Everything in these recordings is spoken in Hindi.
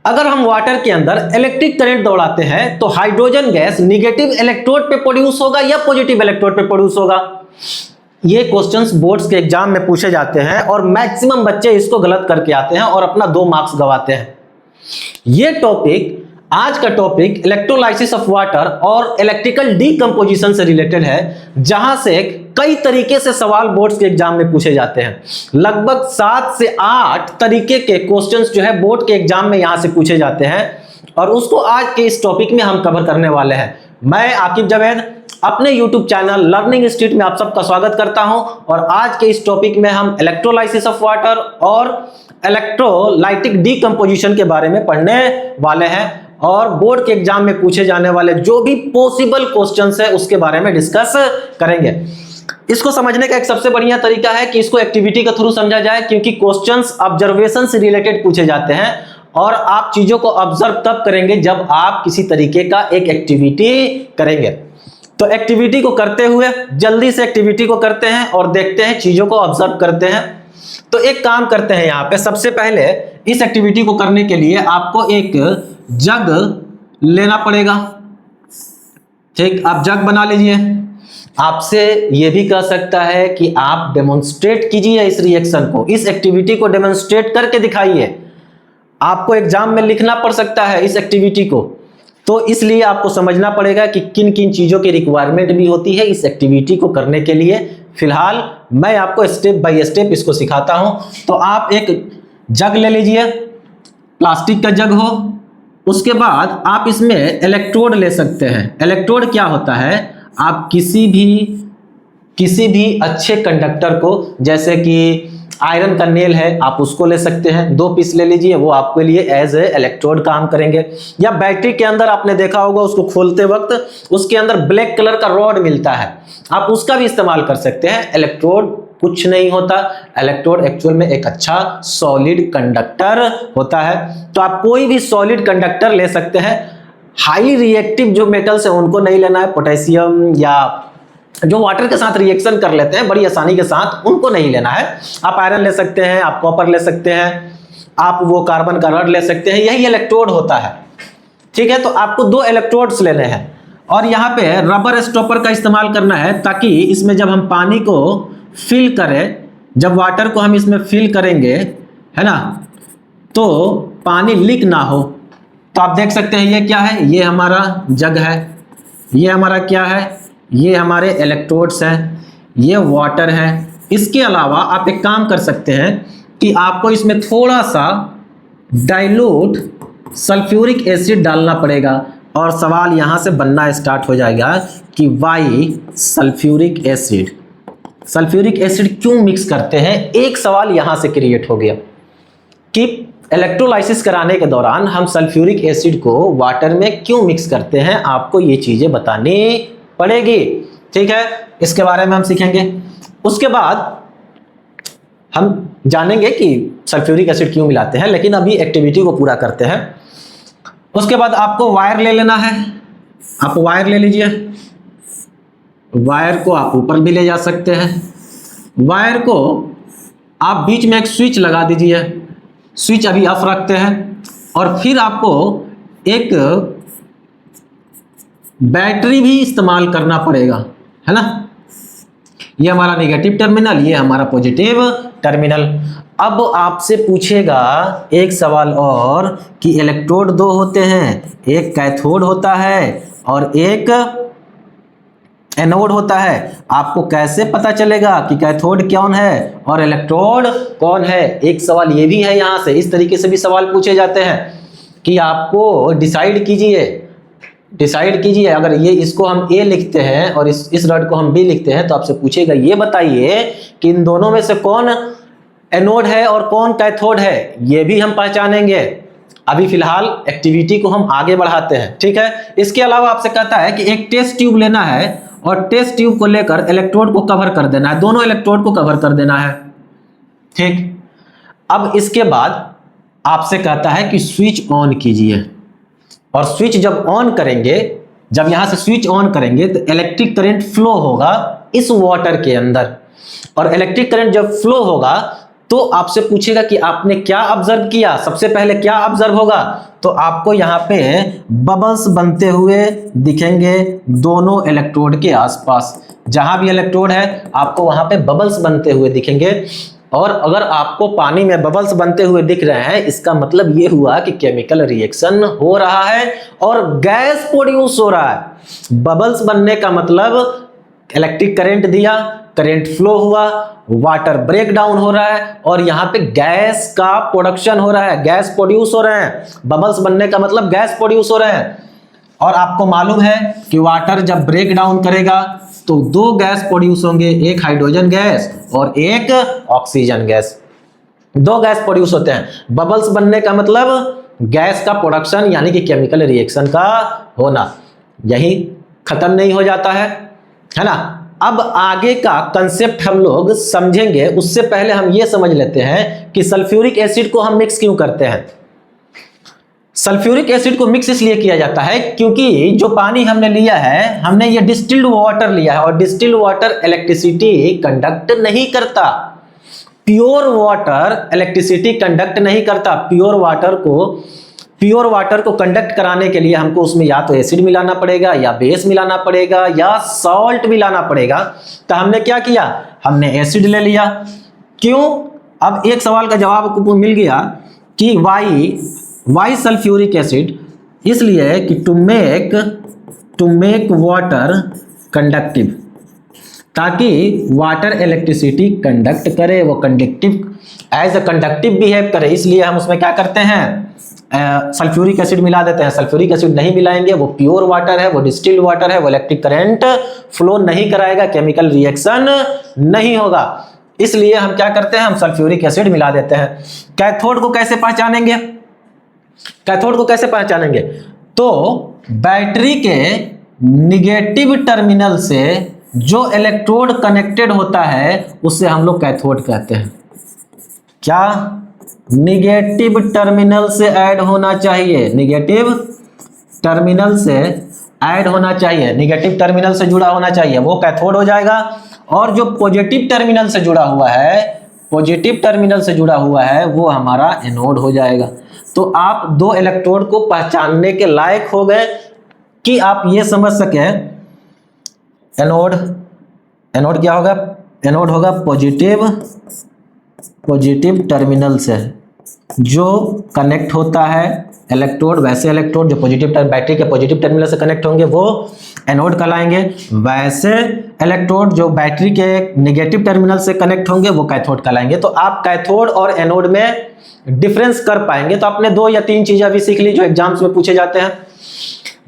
अगर हम वाटर के अंदर इलेक्ट्रिक करंट दौड़ाते हैं तो हाइड्रोजन गैस निगेटिव इलेक्ट्रोड पे प्रोड्यूस होगा या पॉजिटिव इलेक्ट्रोड पे प्रोड्यूस होगा? ये क्वेश्चंस बोर्ड्स के एग्जाम में पूछे जाते हैं और मैक्सिमम बच्चे इसको गलत करके आते हैं और अपना 2 मार्क्स गवाते हैं। ये टॉपिक, आज का टॉपिक इलेक्ट्रोलाइसिस ऑफ वाटर और इलेक्ट्रिकल डीकंपोजिशन से रिलेटेड है, जहां से कई तरीके से सवाल बोर्ड्स के एग्जाम में पूछे जाते हैं। लगभग 7 से 8 तरीके के क्वेश्चंस जो है बोर्ड के एग्जाम में यहां से पूछे जाते हैं और उसको आज के इस टॉपिक में हम कवर करने वाले हैं। मैं आकिब जावेद अपने YouTube चैनल लर्निंग इंस्टीट्यूट में आप सबका स्वागत करता हूं और आज के इस टॉपिक में हम इलेक्ट्रोलाइसिस ऑफ वाटर और इलेक्ट्रोलाइटिक डीकंपोजिशन के बारे में पढ़ने वाले हैं और बोर्ड के एग्जाम में पूछे जाने वाले जो भी पॉसिबल क्वेश्चंस है उसके बारे में डिस्कस करेंगे। इसको समझने का एक सबसे बढ़िया तरीका है कि इसको एक्टिविटी के थ्रू समझा जाए, क्योंकि क्वेश्चंस ऑब्जर्वेशन से रिलेटेड पूछे जाते हैं और आप चीजों को ऑब्जर्व तब करेंगे जब आप किसी तरीके का एक एक्टिविटी करेंगे। तो एक्टिविटी को करते हुए जल्दी से एक्टिविटी को करते हैं और देखते हैं, चीजों को ऑब्जर्व करते हैं। तो एक काम करते हैं, यहाँ पे सबसे पहले इस एक्टिविटी को करने के लिए आपको एक जग लेना पड़ेगा। ठीक, आप जग बना लीजिए। आपसे यह भी कह सकता है कि आप डेमोन्स्ट्रेट कीजिए इस रिएक्शन को, इस एक्टिविटी को डेमोन्स्ट्रेट करके दिखाइए। आपको एग्जाम में लिखना पड़ सकता है इस एक्टिविटी को, तो इसलिए आपको समझना पड़ेगा कि किन किन चीजों की रिक्वायरमेंट भी होती है इस एक्टिविटी को करने के लिए। फिलहाल मैं आपको स्टेप बाय स्टेप इसको सिखाता हूं। तो आप एक जग ले लीजिए, प्लास्टिक का जग हो। उसके बाद आप इसमें इलेक्ट्रोड ले सकते हैं। इलेक्ट्रोड क्या होता है, आप किसी भी अच्छे कंडक्टर को, जैसे कि आयरन का नेल है, आप उसको ले सकते हैं, 2 पीस ले लीजिए, वो आपके लिए एज ए इलेक्ट्रोड काम करेंगे। या बैटरी के अंदर आपने देखा होगा, उसको खोलते वक्त उसके अंदर ब्लैक कलर का रॉड मिलता है, आप उसका भी इस्तेमाल कर सकते हैं। इलेक्ट्रोड कुछ नहीं होता, इलेक्ट्रोड एक्चुअल में एक अच्छा सॉलिड कंडक्टर होता है। तो आप कोई भी सॉलिड कंडक्टर ले सकते हैं। हाई रिएक्टिव जो मेटल्स है उनको नहीं लेना है, पोटेशियम या जो वाटर के साथ रिएक्शन कर लेते हैं बड़ी आसानी के साथ, उनको नहीं लेना है। आप आयरन ले सकते हैं, आप कॉपर ले सकते हैं, आप वो कार्बन का रॉड ले सकते हैं, यही इलेक्ट्रोड होता है। ठीक है, तो आपको 2 इलेक्ट्रोड्स लेने हैं और यहाँ पे रबर स्टॉपर का इस्तेमाल करना है, ताकि इसमें जब हम पानी को फिल करें, जब वाटर को हम इसमें फिल करेंगे, है ना, तो पानी लीक ना हो। तो आप देख सकते हैं ये क्या है, ये हमारा जग है, ये हमारा क्या है, ये हमारे इलेक्ट्रोड्स हैं, ये वाटर है। इसके अलावा आप एक काम कर सकते हैं कि आपको इसमें थोड़ा सा डाइल्यूट सल्फ्यूरिक एसिड डालना पड़ेगा और सवाल यहां से बनना स्टार्ट हो जाएगा कि why sulphuric acid, sulphuric acid क्यों मिक्स करते हैं। एक सवाल यहां से क्रिएट हो गया कि इलेक्ट्रोलाइसिस कराने के दौरान हम सल्फ्यूरिक एसिड को वाटर में क्यों मिक्स करते हैं, आपको ये चीजें बतानी पड़ेगी। ठीक है, इसके बारे में हम सीखेंगे। उसके बाद हम जानेंगे कि सल्फ्यूरिक एसिड क्यों मिलाते हैं, लेकिन अभी एक्टिविटी को पूरा करते हैं। उसके बाद आपको वायर ले लेना है, आप वायर ले लीजिए। वायर को आप ऊपर भी ले जा सकते हैं। वायर को आप बीच में एक स्विच लगा दीजिए, स्विच अभी ऑफ रखते हैं और फिर आपको एक बैटरी भी इस्तेमाल करना पड़ेगा, है ना। ये हमारा नेगेटिव टर्मिनल, ये हमारा पॉजिटिव टर्मिनल। अब आपसे पूछेगा एक सवाल और कि इलेक्ट्रोड 2 होते हैं, एक कैथोड होता है और एक एनोड होता है। आपको कैसे पता चलेगा कि कैथोड कौन है और इलेक्ट्रोड कौन है? एक सवाल ये भी है यहां से। इस तरीके से भी सवाल पूछे जाते हैं कि आपको डिसाइड कीजिए। अगर ये इसको हम ए लिखते हैं और इस रॉड को हम बी लिखते हैं, तो आपसे पूछेगा ये बताइए कि इन दोनों में से कौन एनोड है और कौन कैथोड है। ये भी हम पहचानेंगे। अभी फिलहाल एक्टिविटी को हम आगे बढ़ाते हैं। ठीक है, इसके अलावा आपसे कहता है कि एक टेस्ट ट्यूब लेना है और टेस्ट ट्यूब को लेकर इलेक्ट्रोड को कवर कर देना है, दोनों इलेक्ट्रोड को कवर कर देना है। ठीक, अब इसके बाद आपसे कहता है कि स्विच ऑन कीजिए और स्विच जब ऑन करेंगे, जब यहां से स्विच ऑन करेंगे तो इलेक्ट्रिक करंट फ्लो होगा इस वाटर के अंदर और इलेक्ट्रिक करंट जब फ्लो होगा तो आपसे पूछेगा कि आपने क्या ऑब्जर्व किया, सबसे पहले क्या ऑब्जर्व होगा, तो आपको यहाँ पे बबल्स बनते हुए दिखेंगे दोनों इलेक्ट्रोड के आसपास। जहां भी इलेक्ट्रोड है आपको वहां पे बबल्स बनते हुए दिखेंगे। और अगर आपको पानी में बबल्स बनते हुए दिख रहे हैं, इसका मतलब ये हुआ कि केमिकल रिएक्शन हो रहा है और गैस प्रोड्यूस हो रहा है। बबल्स बनने का मतलब इलेक्ट्रिक करंट दिया, करंट फ्लो हुआ, वाटर ब्रेक डाउन हो रहा है और यहाँ पे गैस का प्रोडक्शन हो रहा है, गैस प्रोड्यूस हो रहे हैं। बबल्स बनने का मतलब गैस प्रोड्यूस हो रहे हैं। और आपको मालूम है कि वाटर जब ब्रेक डाउन करेगा तो दो गैस प्रोड्यूस होंगे, एक हाइड्रोजन गैस और एक ऑक्सीजन गैस। दो गैस प्रोड्यूस होते हैं। बबल्स बनने का मतलब गैस का प्रोडक्शन यानी कि केमिकल रिएक्शन का होना। यही खत्म नहीं हो जाता है ना। अब आगे का कंसेप्ट हम लोग समझेंगे, उससे पहले हम ये समझ लेते हैं कि सल्फ्यूरिक एसिड को हम मिक्स क्यों करते हैं। सल्फ्यूरिक एसिड को मिक्स इसलिए किया जाता है क्योंकि जो पानी हमने लिया है, हमने ये डिस्टिल्ड वाटर लिया है और डिस्टिल्ड वाटर इलेक्ट्रिसिटी कंडक्ट नहीं करता। प्योर वाटर इलेक्ट्रिसिटी कंडक्ट नहीं करता। प्योर वाटर को कंडक्ट कराने के लिए हमको उसमें या तो एसिड मिलाना पड़ेगा या बेस मिलाना पड़ेगा या सॉल्ट मिलाना पड़ेगा। तो हमने क्या किया, हमने एसिड ले लिया। क्यों? अब एक सवाल का जवाब आपको मिल गया कि वाई सल्फ्यूरिक एसिड, इसलिए कि टू मेक वाटर कंडक्टिव, ताकि वाटर इलेक्ट्रिसिटी कंडक्ट करे, वो एज अ कंडक्टिव बिहेव करे। इसलिए हम उसमें क्या करते हैं, सल्फ्यूरिक एसिड मिला देते हैं। सल्फ्यूरिक एसिड नहीं मिलाएंगे, वो प्योर वाटर है, वो डिस्टिल्ड वाटर है, वो इलेक्ट्रिक करंट फ्लो नहीं कराएगा, केमिकल रिएक्शन नहीं होगा। इसलिए हम क्या करते हैं, हम सल्फ्यूरिक एसिड मिला देते हैं। कैथोड को कैसे पहचानेंगे? तो बैटरी के निगेटिव टर्मिनल से जो इलेक्ट्रोड कनेक्टेड होता है उसे हम लोग कैथोड कहते हैं। क्या? निगेटिव टर्मिनल से ऐड होना चाहिए, निगेटिव टर्मिनल से ऐड होना चाहिए, निगेटिव टर्मिनल से जुड़ा होना चाहिए, वो कैथोड हो जाएगा। और जो पॉजिटिव टर्मिनल से जुड़ा हुआ है, वो हमारा एनोड हो जाएगा। तो आप दो इलेक्ट्रोड को पहचानने के लायक हो गए कि आप ये समझ सके एनोड क्या होगा, एनोड होगा पॉजिटिव टर्मिनल से जो कनेक्ट होता है इलेक्ट्रोड। वैसे इलेक्ट्रोड जो बैटरी के पॉजिटिव टर्मिनल से कनेक्ट होंगे वो एनोड कहलाएंगे। वैसे इलेक्ट्रोड जो बैटरी के नेगेटिव टर्मिनल से कनेक्ट होंगे वो कैथोड कहलाएंगे। तो आप कैथोड और एनोड में डिफरेंस कर पाएंगे। तो आपने 2 या 3 चीजें अभी सीख ली जो एग्जाम्स में पूछे जाते हैं।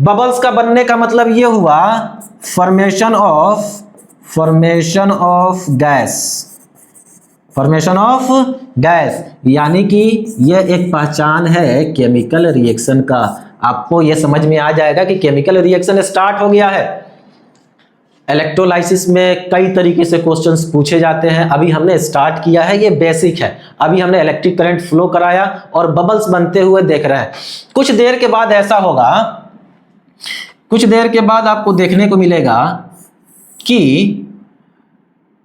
बबल्स का बनने का मतलब ये हुआ फॉर्मेशन ऑफ गैस, यानी कि यह एक पहचान है केमिकल रिएक्शन का। आपको यह समझ में आ जाएगा कि केमिकल रिएक्शन स्टार्ट हो गया है। इलेक्ट्रोलाइसिस में कई तरीके से क्वेश्चंस पूछे जाते हैं। अभी हमने स्टार्ट किया है, ये बेसिक है। अभी हमने इलेक्ट्रिक करंट फ्लो कराया और बबल्स बनते हुए देख रहे हैं। कुछ देर के बाद ऐसा होगा, कुछ देर के बाद आपको देखने को मिलेगा कि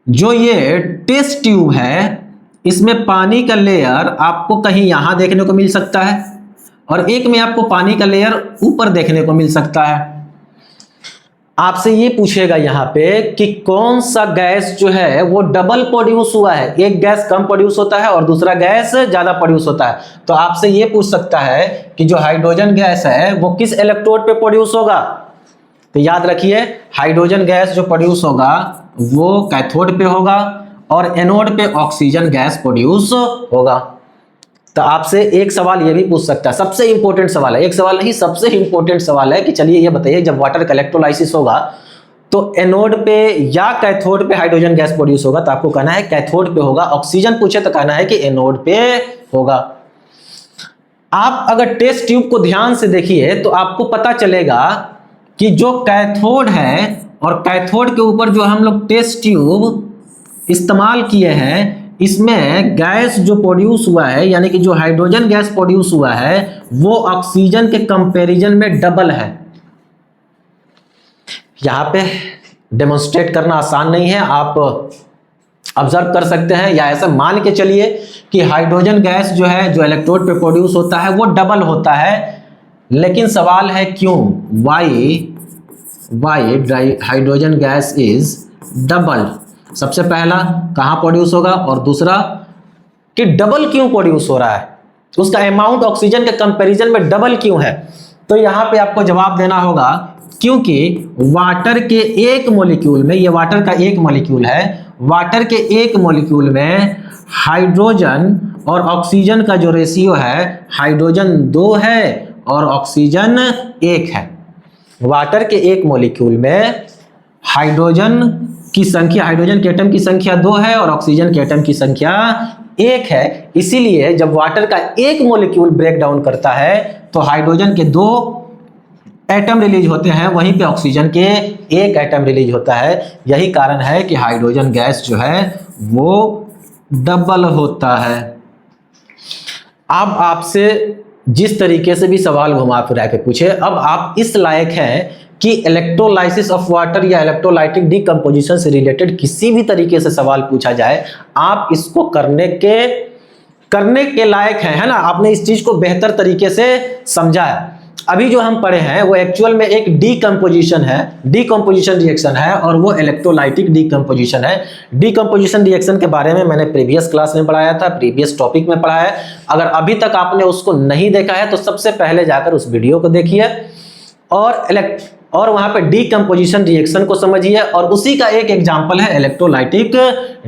जो ये टेस्ट ट्यूब है इसमें पानी का लेयर आपको कहीं यहां देखने को मिल सकता है और एक में आपको पानी का लेयर ऊपर देखने को मिल सकता है। आपसे ये पूछेगा यहाँ पे कि कौन सा गैस जो है वो डबल प्रोड्यूस हुआ है, एक गैस कम प्रोड्यूस होता है और दूसरा गैस ज्यादा प्रोड्यूस होता है। तो आपसे ये पूछ सकता है कि जो हाइड्रोजन गैस है वो किस इलेक्ट्रोड पे प्रोड्यूस होगा। तो याद रखिए हाइड्रोजन गैस जो प्रोड्यूस होगा वो कैथोड पे होगा और एनोड पे ऑक्सीजन गैस प्रोड्यूस होगा। तो आपसे एक सवाल ये भी पूछ सकता है, सबसे इंपॉर्टेंट सवाल है, एक सवाल नहीं सबसे इंपॉर्टेंट सवाल है कि चलिए ये बताइए जब वाटर का इलेक्ट्रोलाइसिस होगा तो एनोड पे या कैथोड पे हाइड्रोजन गैस प्रोड्यूस होगा। तो आपको कहना है कैथोड पे होगा। ऑक्सीजन पूछे तो कहना है कि एनोड पे होगा। आप अगर टेस्ट ट्यूब को ध्यान से देखिए तो आपको पता चलेगा कि जो कैथोड है और कैथोड के ऊपर जो हम लोग टेस्ट ट्यूब इस्तेमाल किए हैं इसमें गैस जो प्रोड्यूस हुआ है यानी कि जो हाइड्रोजन गैस प्रोड्यूस हुआ है वो ऑक्सीजन के कंपैरिजन में डबल है। यहां पे डेमोन्स्ट्रेट करना आसान नहीं है, आप ऑब्जर्व कर सकते हैं, या ऐसा मान के चलिए कि हाइड्रोजन गैस जो है, जो इलेक्ट्रोड पे प्रोड्यूस होता है वो डबल होता है। लेकिन सवाल है क्यों, Y hydrogen gas is double. सबसे पहला कहां प्रोड्यूस होगा, और दूसरा कि डबल क्यों प्रोड्यूस हो रहा है, उसका अमाउंट ऑक्सीजन के कंपैरिजन में डबल क्यों है। तो यहां पे आपको जवाब देना होगा क्योंकि वाटर के एक मॉलिक्यूल में, ये वाटर का एक मॉलिक्यूल है, वाटर के एक मॉलिक्यूल में हाइड्रोजन और ऑक्सीजन का जो रेशियो है, हाइड्रोजन 2 है और ऑक्सीजन 1 है। वाटर के एक मॉलिक्यूल में हाइड्रोजन की संख्या, हाइड्रोजन के एटम की संख्या 2 है और ऑक्सीजन के एटम की संख्या 1 है। इसीलिए जब वाटर का एक मॉलिक्यूल ब्रेक डाउन करता है तो हाइड्रोजन के 2 एटम रिलीज होते हैं, वहीं पे ऑक्सीजन के 1 एटम रिलीज होता है। यही कारण है कि हाइड्रोजन गैस जो है वो डबल होता है। अब आपसे जिस तरीके से भी सवाल घुमा फिरा के पूछे, अब आप इस लायक हैं कि इलेक्ट्रोलाइसिस ऑफ वाटर या इलेक्ट्रोलाइटिक डिकम्पोजिशन से रिलेटेड किसी भी तरीके से सवाल पूछा जाए, आप इसको करने के लायक हैं, है ना। आपने इस चीज को बेहतर तरीके से समझा है। अभी जो हम पढ़े हैं वो एक्चुअल में एक डीकम्पोजिशन है, डीकम्पोजिशन रिएक्शन है, और वो इलेक्ट्रोलाइटिक डीकम्पोजिशन है। डीकम्पोजिशन रिएक्शन के बारे में मैंने प्रीवियस क्लास में पढ़ाया था, प्रीवियस टॉपिक में पढ़ा है। अगर अभी तक आपने उसको नहीं देखा है तो सबसे पहले जाकर उस वीडियो को देखिए और वहां पे डीकम्पोजिशन रिएक्शन को समझिए, और उसी का एक एग्जांपल है इलेक्ट्रोलाइटिक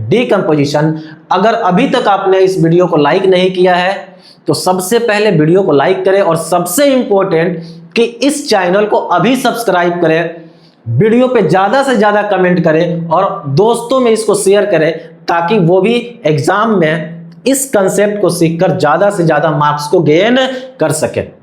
डीकम्पोजिशन। अगर अभी तक आपने इस वीडियो को लाइक नहीं किया है तो सबसे पहले वीडियो को लाइक करें, और सबसे इंपॉर्टेंट कि इस चैनल को अभी सब्सक्राइब करें, वीडियो पे ज्यादा से ज्यादा कमेंट करें और दोस्तों में इसको शेयर करें, ताकि वो भी एग्जाम में इस कंसेप्ट को सीखकर ज्यादा से ज्यादा मार्क्स को गेन कर सके।